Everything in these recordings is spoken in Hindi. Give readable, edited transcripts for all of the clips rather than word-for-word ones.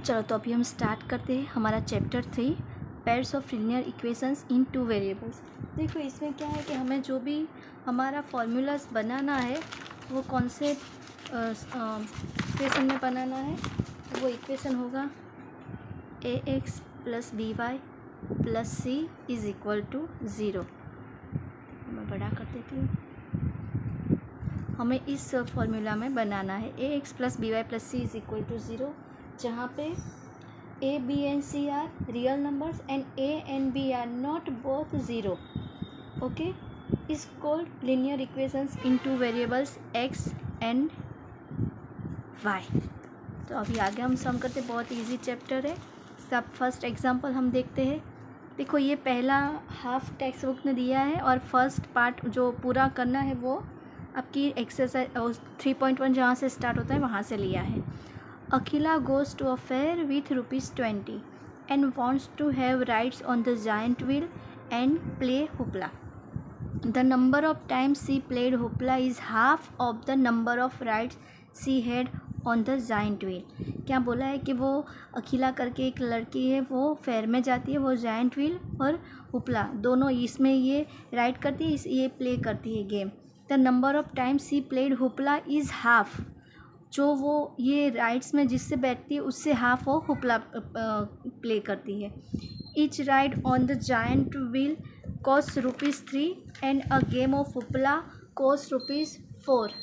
चलो तो अभी हम स्टार्ट करते हैं हमारा chapter 3 pairs of linear equations in two variables. देखो इसमें क्या है कि हमें जो भी हमारा फॉर्मूलाज बनाना है वो कौन से इक्वेशन में बनाना है। वो इक्वेशन होगा ax + by + c = 0। मैं बड़ा कर देती हूँ। हमें इस फॉर्मूला में बनाना है ax + by + c = 0, जहाँ पे a, b and c are real numbers and a and b are not both 0. Okay, is called linear equations in two variables x and y. तो अभी आगे हम सम करते, बहुत इजी चैप्टर है। सब फर्स्ट एग्जांपल हम देखते हैं। देखो ये पहला हाफ टेक्स्ट बुक ने दिया है और फर्स्ट पार्ट जो पूरा करना है वो आपकी एक्सरसाइज 3.1 जहाँ से स्टार्ट होता है वहाँ से लिया है। Akhila goes to a fair with ₹20 and wants to have rides on the giant wheel and play hoopla. The number of times she played hoopla is half of the number of rides she had on the giant wheel. क्या बोला है कि वो अखिला करके एक लड़की है, वो फेयर में जाती है, वो जाइंट व्हील और हुपला दोनों इसमें ये राइड करती है, ये प्ले करती है game. The number of times she played hoopla is half, जो वो ये राइड्स में जिससे बैठती है उससे हाफ वो हुपला प्ले करती है। Each ride on the giant wheel cost ₹3 and a game of hoopla cost ₹4।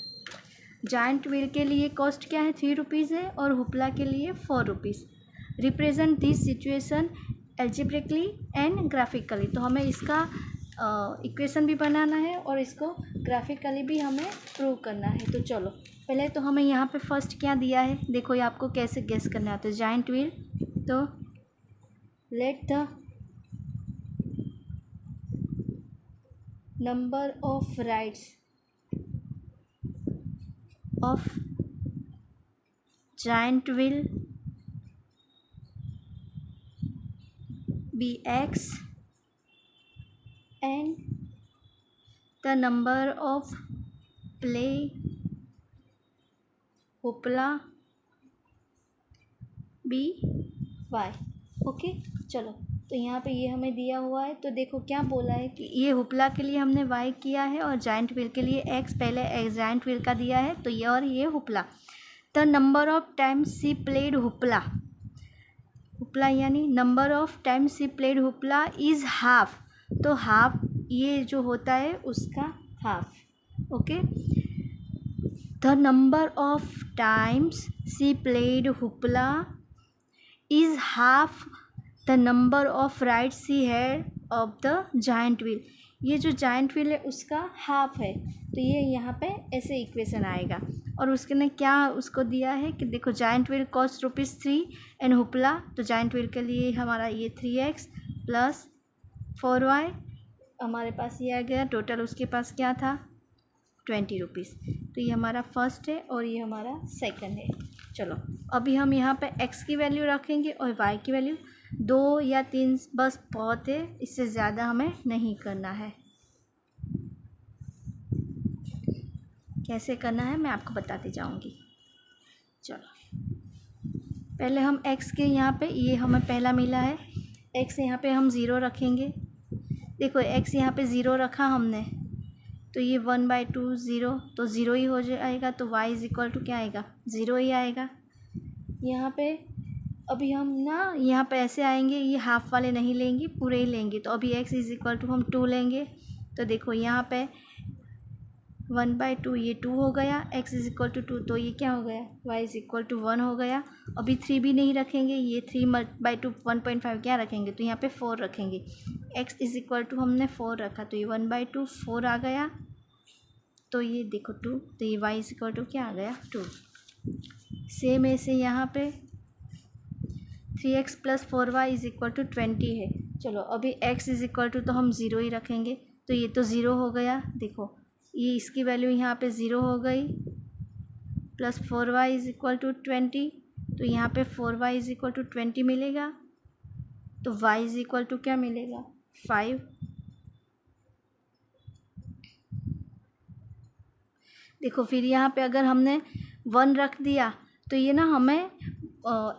Giant wheel के लिए कॉस्ट क्या है, ₹3 है और हुपला के लिए ₹4। Represent this situation algebraically and graphically. तो हमें इसका इक्वेशन भी बनाना है और इसको ग्राफिकली भी हमें प्रूव करना है। तो चलो पहले तो हमें यहाँ पे फर्स्ट क्या दिया है, देखो ये आपको कैसे गेस करना है। तो जाइंट व्हील, तो let the number of rides of giant wheel be x and the number of play hoopla be y। Okay चलो, तो यहाँ पे ये हमें दिया हुआ है। तो देखो क्या बोला है कि ये हुपला के लिए हमने y किया है और जाइंट व्हील के लिए x, पहले जाइंट व्हील का दिया है तो ये और ये hoopla. The number of times she played hoopla, hoopla यानी number of times she played hoopla is half, तो हाफ ये जो होता है उसका half. Okay, the number of times she played hoopla is half the number of rides she had of the giant wheel. ये जो जाइंट व्हील है उसका हाफ है, तो ये यहाँ पे ऐसे इक्वेशन आएगा। और उसके ने क्या उसको दिया है कि देखो giant wheel cost ₹3 and hoopla, तो जाइंट व्हील के लिए हमारा ये 3x + 4y, हमारे पास ये आ गया टोटल। उसके पास क्या था, ₹20। तो ये हमारा फर्स्ट है और ये हमारा सेकंड है। चलो अभी हम यहाँ पे x की वैल्यू रखेंगे और y की वैल्यू 2 या 3 बस बहुत है, इससे ज़्यादा हमें नहीं करना है। कैसे करना है मैं आपको बताती जाऊँगी। चलो पहले हम x के यहाँ पे, ये हमें पहला मिला है, x यहाँ पे हम 0 रखेंगे। देखो x यहाँ पे 0 रखा हमने, तो ये 1/2 0, तो 0 ही हो जाएगा। तो y = क्या आएगा, 0 ही आएगा। यहाँ पे अभी हम ना यहाँ पे ऐसे आएंगे, ये हाफ वाले नहीं लेंगे, पूरे ही लेंगे। तो अभी x = हम 2 लेंगे। तो देखो यहाँ पे 1/2 ये 2 हो गया, x = 2, तो ये क्या हो गया, y = 1 हो गया। अभी 3 भी नहीं रखेंगे, ये 3/2 1.5 क्या रखेंगे, तो यहाँ पे 4 रखेंगे। x = हमने 4 रखा, तो ये 1/2 4 आ गया। तो ये देखो 2, तो ये y = क्या आ गया, 2। सेम ऐसे यहाँ पे 3x + 4y = 20 है। चलो अभी x = तो हम 0 ही रखेंगे, तो ये तो 0 हो गया। देखो ये इसकी वैल्यू यहाँ पे 0 हो गई, प्लस 4y = 20, तो यहाँ पे 4y = 20 मिलेगा। तो y = क्या मिलेगा, 5। देखो फिर यहाँ पे अगर हमने 1 रख दिया तो ये ना हमें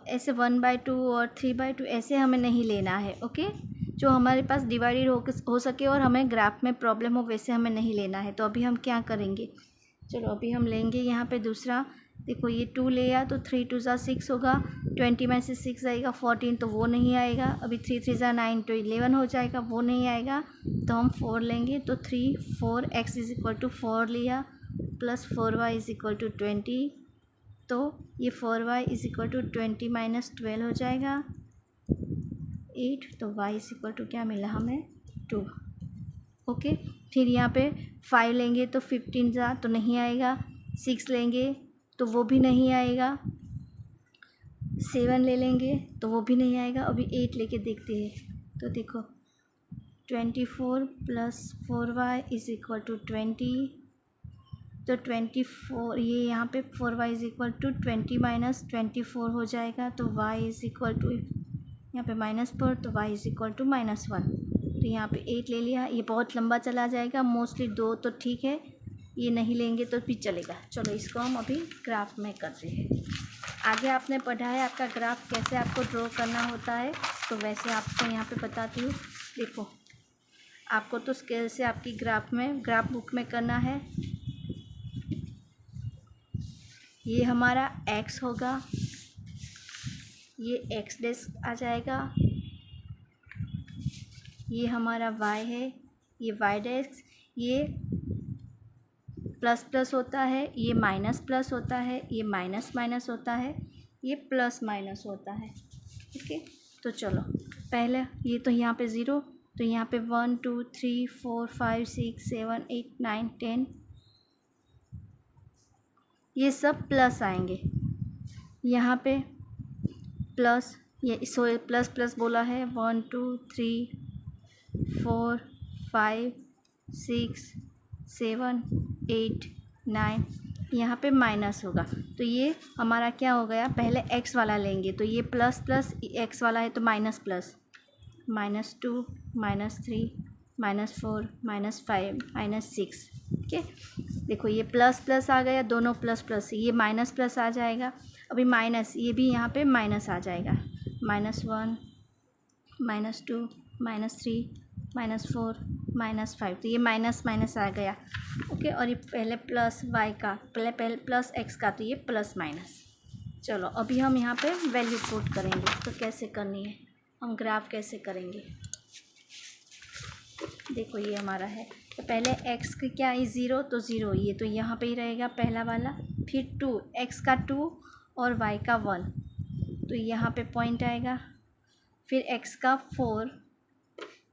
ऐसे 1/2 और 3/2 ऐसे हमें नहीं लेना है। ओके, जो हमारे पास डिवाइडेड हो सके और हमें ग्राफ में प्रॉब्लम हो वैसे हमें नहीं लेना है। तो अभी हम क्या करेंगे, चलो अभी हम लेंगे यहाँ पे दूसरा। देखो ये 2 लिया तो 3 2 ज़ा 6 होगा, 20 में से 6 आएगा 14, तो वो नहीं आएगा। अभी 3 3 ज़ा 9 तो 11 हो जाएगा, वो नहीं आएगा। तो हम 4 लेंगे, तो 3 4 x इज इक्वल टू 4 लिया plus 4y is equal to 20, तो ये 4y is equal to 20 minus 12 हो जाएगा 8, तो y इज इक्वल टू क्या मिला हमें 2। ओके, फिर यहाँ पे 5 लेंगे तो 15 ज़ा तो नहीं आएगा, 6 लेंगे तो वो भी नहीं आएगा, 7 ले लेंगे तो वो भी नहीं आएगा। अभी 8 लेके देखते हैं, तो देखो 24 plus 4y is equal to 20, तो 24 ये यहाँ पे 4y is equal to 20 minus 24 हो जाएगा, तो y इज़ इक्वल टू यहाँ पे -4, तो y इज़ इक्वल टू -1। तो यहाँ पे 8 ले लिया, ये बहुत लंबा चला जाएगा, मोस्टली 2 तो ठीक है, ये नहीं लेंगे तो भी चलेगा। चलो इसको हम अभी ग्राफ में करते हैं। आगे आपने पढ़ा है आपका ग्राफ कैसे आपको ड्रॉ करना होता है, तो वैसे आपको यहाँ पे बताती हूँ। देखो आपको तो स्केल से आपकी ग्राफ बुक में करना है। ये हमारा x होगा, ये x डैश आ जाएगा, ये हमारा y है, ये y डैश, ये प्लस प्लस होता है, ये माइनस प्लस होता है, ये माइनस माइनस होता है, ये प्लस माइनस होता है। ओके, तो चलो पहले ये तो यहाँ पे 0, तो यहाँ पे 1 2 3 4 5 6 7 8 9 10 ये सब प्लस आएंगे। यहाँ पे प्लस, ये प्लस प्लस बोला है, 1 2 3 4 5 6 7 8 9, यहाँ पे माइनस होगा। तो ये हमारा क्या हो गया, पहले x वाला लेंगे, तो ये प्लस प्लस x वाला है तो माइनस प्लस, -2 -3 -4 -5 -6। ओके, देखो ये प्लस प्लस आ गया, दोनों प्लस प्लस, ये माइनस प्लस आ जाएगा। अभी माइनस, ये भी यहाँ पे माइनस आ जाएगा, -1 -2 -3 -4 -5, तो ये माइनस माइनस आ गया। ओके, और ये पहले प्लस y का, पहले प्लस x का, तो ये प्लस माइनस। चलो अभी हम यहाँ पे वैल्यू पुट करेंगे, तो कैसे करनी है, हम ग्राफ कैसे करेंगे। देखो ये हमारा है, तो पहले x की क्या है 0, तो 0 ये तो यहाँ पे ही रहेगा पहला वाला। फिर 2, x का 2 और y का 1, तो यहाँ पे पॉइंट आएगा। फिर x का 4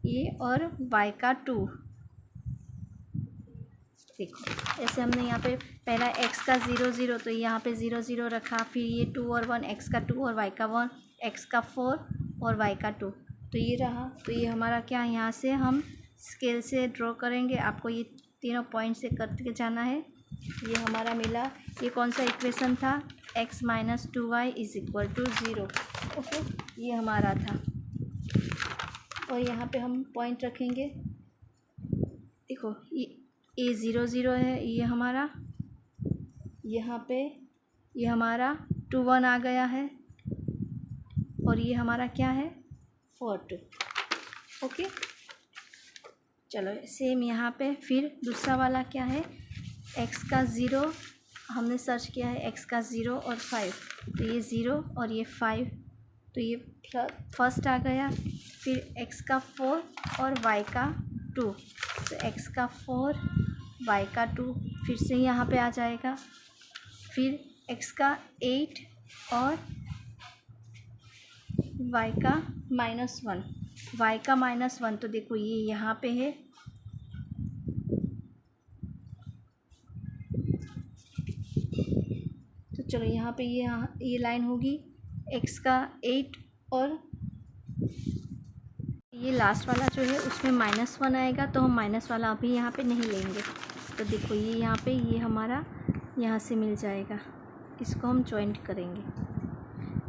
ये और y का 2। देखो ऐसे हमने यहाँ पे पहला x का 0 0, तो यहाँ पे 0 0 रखा। फिर ये 2 और 1, x का 2 और y का 1, x का 4 और y का 2, तो ये रहा। तो ये हमारा क्या, यहाँ से हम स्केल से ड्रॉ करेंगे, आपको ये तीनों पॉइंट से करके जाना है। ये हमारा मिला, ये कौन सा इक्वेशन था, x minus 2y is equal to 0। Okay, ये हमारा था। और यहाँ पे हम पॉइंट रखेंगे, देखो ये 0 0 है, ये हमारा, यहाँ पे ये हमारा 2 1 आ गया है, और ये हमारा क्या है 4 2। ओके, चलो सेम यहाँ पे फिर दूसरा वाला क्या है, x का 0, हमने सर्च किया है x का 0 और 5, तो ये 0 और ये 5, तो ये फर्स्ट आ गया। फिर x का 4 और y का 2, तो x का 4 y का 2 फिर से यहाँ पे आ जाएगा। फिर x का 8 और y का -1, y का -1, तो देखो ये यहाँ पे है। तो चलो यहाँ पे ये लाइन होगी, x का 8 और ये लास्ट वाला जो है उसमें -1 आएगा, तो हम माइनस वाला अभी यहाँ पे नहीं लेंगे। तो देखो ये यहाँ पे ये हमारा यहाँ से मिल जाएगा, इसको हम जॉइंट करेंगे।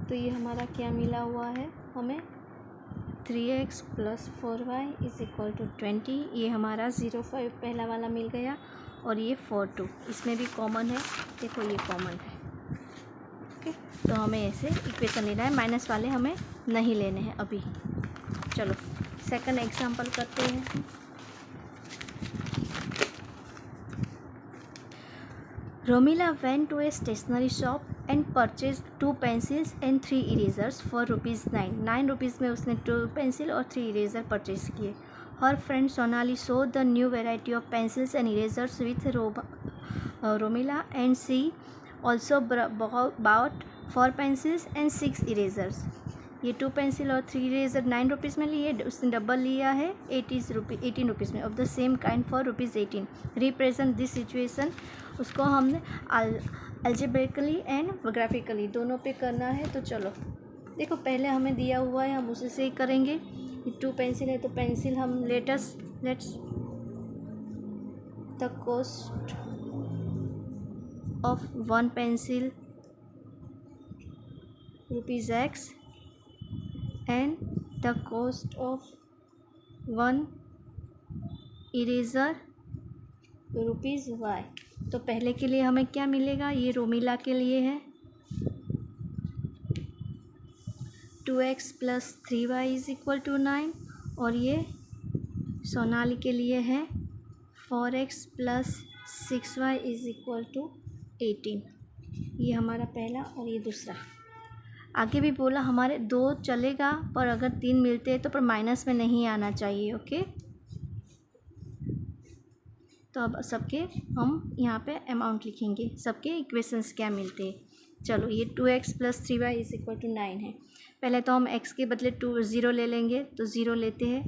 तो ये हमारा क्या मिला हुआ है हमें, 3x + 4y is equal to 20। ये हमारा 0 5 पहला वाला मिल गया, और ये 4 2 इसमें भी कॉमन है, देखो ये कॉमन है। ओके, तो हमें ऐसे इक्वेशन लेना है, माइनस वाले हमें नहीं लेने हैं अभी। चलो सेकंड एग्जांपल करते हैं। Romila went to a stationery shop and purchased 2 pencils and 3 erasers for ₹9. 9 rupees में उसने 2 पेंसिल और 3 इरेज़र परचेज किए। Her friend Sonali saw the new variety of pencils and erasers with Romila and she also bought 4 pencils and 6 erasers. ये 2 पेंसिल और 3 इरेज़र 9 रुपीज़ में लिए, उसने डबल लिया है 18 रुपीज़ में, of the same kind for ₹18. Represent this situation, उसको हमने अल्जेब्रिकली एंड ग्राफिकली दोनों पे करना है। तो चलो देखो, पहले हमें दिया हुआ है, हम उसे से ही करेंगे। ये 2 पेंसिल है तो पेंसिल हम let's the cost of 1 pencil ₹X and the cost of 1 eraser ₹Y. तो पहले के लिए हमें क्या मिलेगा, ये रोमिला के लिए है 2x + 3y = 9 और ये सोनाली के लिए है 4x + 6y = 18. ये हमारा पहला और ये दूसरा। आगे भी बोला हमारे 2 चलेगा, पर अगर 3 मिलते हैं तो पर माइनस में नहीं आना चाहिए। ओके, तो अब सबके हम यहाँ पे अमाउंट लिखेंगे, सबके इक्वेशंस क्या मिलते हैं। चलो ये 2x + 3y = 9 है। पहले तो हम x के बदले 0 ले लेंगे, तो 0 लेते हैं,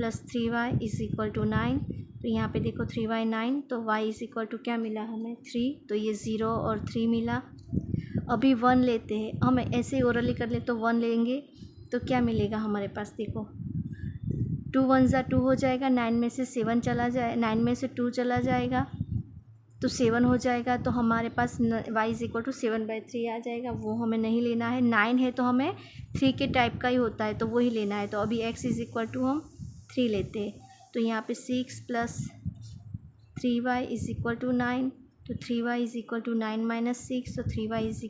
+ 3y = 9। तो यहाँ पे देखो 3y 9, तो y = क्या मिला हमें 3, तो ये 0 और 3 मिला। अभी 1 लेते हैं, हम ऐसे ही ओरली कर ले तो 1 लेंगे, तो क्या मिलेगा हमारे पास, देखो 2 1 ज़ा 2 हो जाएगा, 9 में से 7 चला जाए, 9 में से 2 चला जाएगा तो 7 हो जाएगा। तो हमारे पास y = 7/3 आ जाएगा, वो हमें नहीं लेना है। 9 है तो हमें 3 के टाइप का ही होता है, तो वही लेना है। तो अभी x = हम 3 लेते हैं, तो यहाँ पे 6 + 3y = 9, तो 3y = 9 - 6, तो 3y =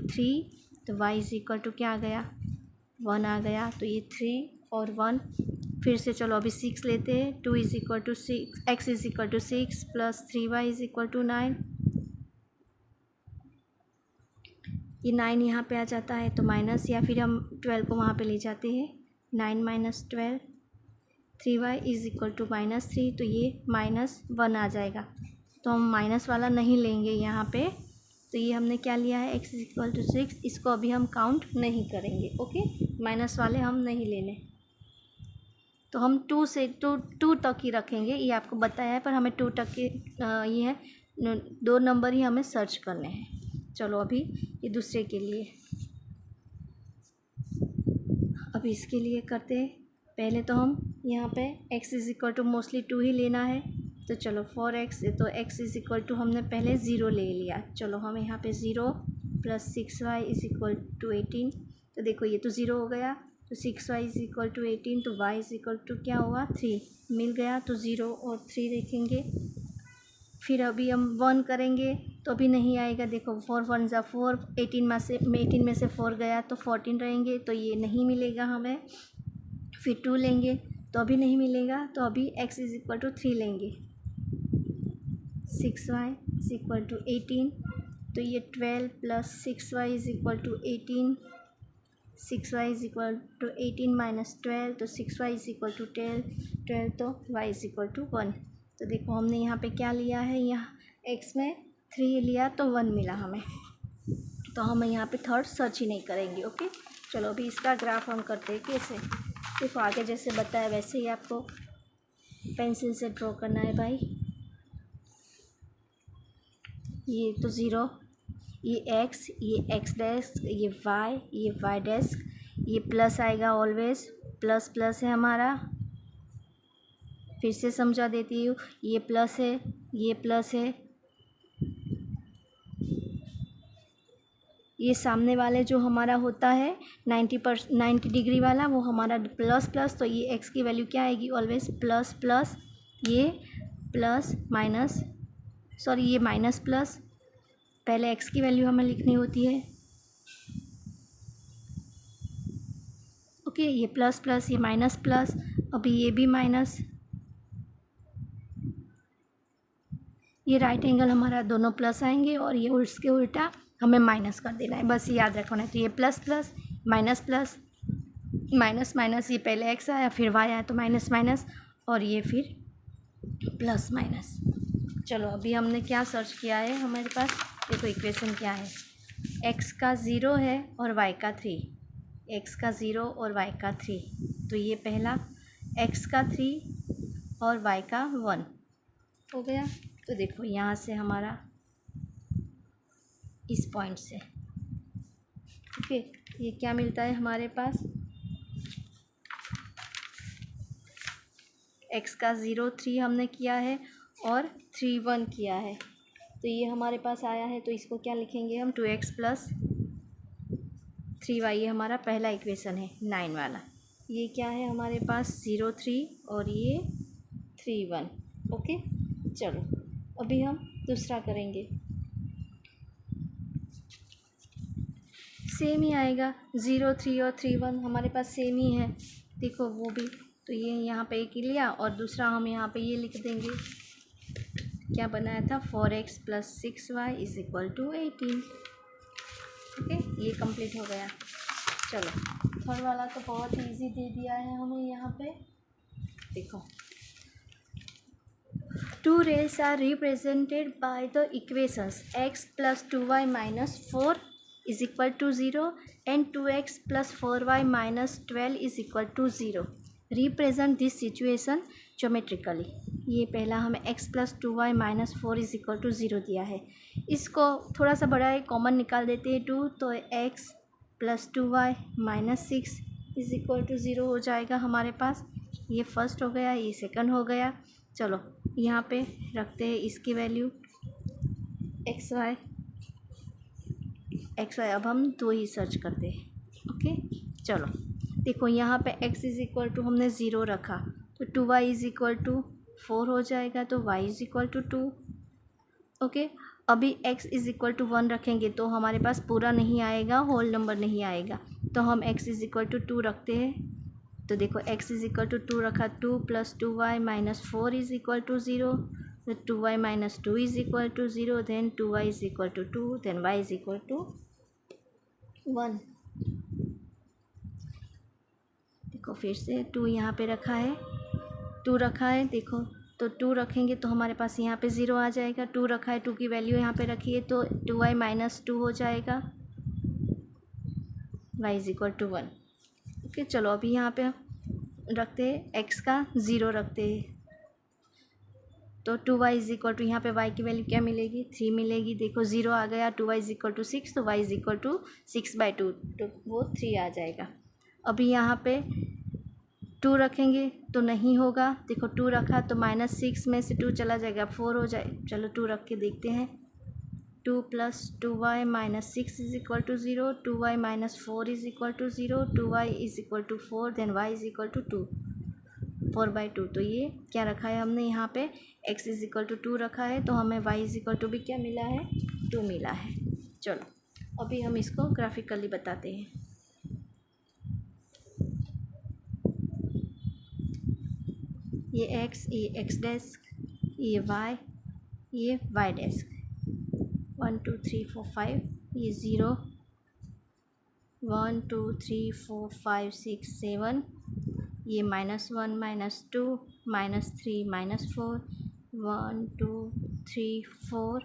3, तो y = क्या आ गया 1 आ गया। तो ये 3 और 1 फिर से, चलो अभी 6 लेते हैं, 2 = 6, x = 6 + 3y = 9, ये 9 यहाँ पे आ जाता है तो माइनस, या फिर हम 12 को वहाँ पे ले जाते हैं, 9 - 12, 3y = -3, तो ये -1 आ जाएगा। तो हम माइनस वाला नहीं लेंगे यहाँ पे, तो ये हमने क्या लिया है x = 6, इसको अभी हम काउंट नहीं करेंगे। ओके, माइनस वाले हम नहीं लेने, तो हम 2 से 2 तक ही रखेंगे, ये आपको बताया है, पर हमें 2 तक के ये है 2 नंबर ही हमें सर्च करने हैं। चलो अभी ये दूसरे के लिए, अभी इसके लिए करते हैं। पहले तो हम यहाँ पे x = मोस्टली 2 ही लेना है, तो चलो 4x, तो x = हमने पहले 0 ले लिया। चलो हम यहाँ पे 0 + 6y = 18, तो देखो ये तो 0 हो गया, तो 6y = 18, तो y = क्या हुआ 3 मिल गया, तो 0 और 3 देखेंगे। फिर अभी हम 1 करेंगे तो अभी नहीं आएगा, देखो 4 1 ज़ा 4, 18 में से 4 गया तो 14 रहेंगे, तो ये नहीं मिलेगा हमें। फिर 2 लेंगे तो अभी नहीं मिलेगा, तो अभी x = 3 लेंगे, 6y = 18, तो ये 12 + 6y = 18, 6y = 18 - 12, तो 6y = 12, तो y = 1। तो देखो हमने यहाँ पे क्या लिया है, यहाँ x में 3 लिया तो 1 मिला हमें, तो हम यहाँ पे थर्ड सर्च ही नहीं करेंगे। ओके, चलो अभी इसका ग्राफ हम करते हैं कैसे। देखो आगे जैसे बताया वैसे ही आपको पेंसिल से ड्रॉ करना है भाई। ये तो 0, ये x, ये x डैश, ये y, ये y डैश, ये प्लस आएगा ऑलवेज, प्लस है हमारा। फिर से समझा देती हूँ, ये प्लस है, ये प्लस है, ये सामने वाले जो हमारा होता है 90 डिग्री वाला, वो हमारा प्लस, तो ये x की वैल्यू क्या आएगी ऑलवेज प्लस, ये प्लस माइनस, सॉरी ये माइनस प्लस, पहले x की वैल्यू हमें लिखनी होती है, ओके, ये प्लस प्लस, ये माइनस प्लस, अभी ये भी माइनस, ये राइट एंगल हमारा दोनों प्लस आएंगे और ये उसके उल्टा हमें माइनस कर देना है, बस याद रखना है। तो ये plus plus minus plus minus minus, ये पहले एक्स आया फिर वाई आया तो माइनस माइनस, और ये फिर प्लस माइनस। चलो अभी हमने क्या सर्च किया है, हमारे पास देखो इक्वेशन क्या है, एक्स का 0 है और वाई का 3, एक्स का 0 और वाई का 3, तो ये पहला एक्स का 3 और वाई का 1 हो गया। तो देखो यहाँ से हमारा इस पॉइंट से, ओके, ये क्या मिलता है हमारे पास, एक्स का 0 3 हमने किया है और 3 1 किया है, तो ये हमारे पास आया है। तो इसको क्या लिखेंगे हम, 2x प्लस 3y, ये हमारा पहला इक्वेशन है 9 वाला। ये क्या है हमारे पास 0 3 और ये 3 1, ओके। चलो अभी हम दूसरा करेंगे, सेम ही आएगा, 0 3 और 3 1 हमारे पास सेम ही है, देखो वो भी। तो ये यहाँ पे एक ही लिया और दूसरा हम यहाँ पे ये लिख देंगे, क्या बनाया था, 4x plus 6y is equal to 18, okay, ये कंप्लीट हो गया। चलो थर्ड वाला तो बहुत ही ईजी दे दिया है हमें यहाँ पे, देखो 2 rays are represented by the equations x plus 2y minus 4 is equal to 0 and 2x plus 4y minus 12 is equal to 0. Represent this situation geometrically. ये पहला हमें x plus 2y minus 4 is equal to 0 दिया है, इसको थोड़ा सा बड़ा है, कॉमन निकाल देते हैं 2, तो x plus 2y minus 6 is equal to 0 हो जाएगा हमारे पास। ये फर्स्ट हो गया, ये सेकंड हो गया। चलो यहाँ पे रखते हैं इसकी वैल्यू एक्स वाई, अब हम 2 ही सर्च करते हैं, ओके। चलो देखो यहाँ पे x इज़ इक्वल टू हमने 0 रखा तो 2y इज़ इक्वल टू 4 हो जाएगा, तो y is equal to 2, okay. अभी x इज़ इक्वल टू 1 रखेंगे तो हमारे पास पूरा नहीं आएगा, होल नंबर नहीं आएगा, तो हम x इज़ इक्वल टू 2 रखते हैं। तो देखो x इज़ इक्वल टू 2 रखा, 2 plus 2y minus 4 is equal to 0, तो 2y minus 2 is equal to 0, then 2y is equal to 2, then y is equal to 1। देखो फिर से 2 यहाँ पे रखा है, 2 रखा है, देखो तो 2 रखेंगे तो हमारे पास यहाँ पे 0 आ जाएगा, 2 रखा है, 2 की वैल्यू यहाँ पे रखी है तो 2y माइनस 2 हो जाएगा, y is equal to 1, okay. चलो अभी यहाँ पे रखते हैं x का 0 रखते हैं, तो 2y इज़ इक्वल टू, यहाँ पे y की वैल्यू क्या मिलेगी, 3 मिलेगी, देखो 0 आ गया, 2y इज़ इक्वल टू 6, तो y इज़ इक्वल टू 6/2, तो वो 3 आ जाएगा। अभी यहाँ पे 2 रखेंगे तो नहीं होगा, देखो 2 रखा तो माइनस 6 में से 2 चला जाएगा, 4 हो जाए। चलो 2 रख के देखते हैं, 2 plus 2y minus 6 is equal to 0, 2y minus 4 is equal to 0, 2y is equal to 4, then y is equal to 2, 4/2। तो ये क्या रखा है हमने यहाँ पे, x इज़ इक्वल टू 2 रखा है, तो हमें y इज़ इक्वल टू भी क्या मिला है, 2 मिला है। चलो अभी हम इसको ग्राफिकली बताते हैं। ये x, ये x डेस्क, ये y, ये y डेस्क, 1 2 3 4 5, ये 0 1 2 3 4 5 6 7, ये -1 -2 -3 -4, 1 2 3 4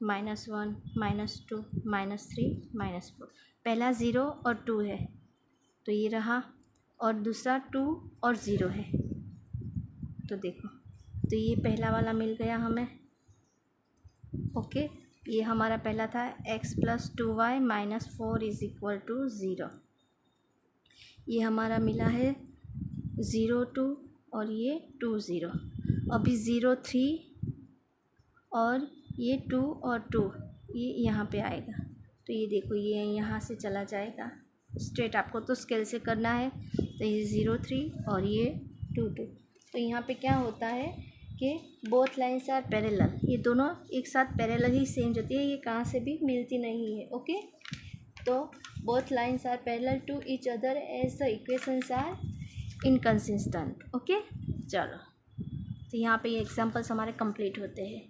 -1 -2 -3 -4, पहला 0 और 2 है तो ये रहा, और दूसरा 2 और 0 है, तो देखो तो ये पहला वाला मिल गया हमें, ओके। ये हमारा पहला था x plus 2y minus 4 is equal to 0, ये हमारा मिला है 0 2 और ये 2 0, अभी 0 3 और ये 2 और 2 ये यहाँ पे आएगा, तो ये देखो ये यहाँ से चला जाएगा स्ट्रेट, आपको तो स्केल से करना है, तो ये 0 3 और ये 2 2, तो यहाँ पे क्या होता है कि बोथ लाइन्स आर पैरेलल, ये दोनों एक साथ पैरेलल ही सेम होती है, ये कहाँ से भी मिलती नहीं है, ओके। तो both lines are parallel to each other as the equations are inconsistent. Okay, चलो, तो यहाँ पे ये एग्जांपल्स हमारे कंप्लीट होते हैं।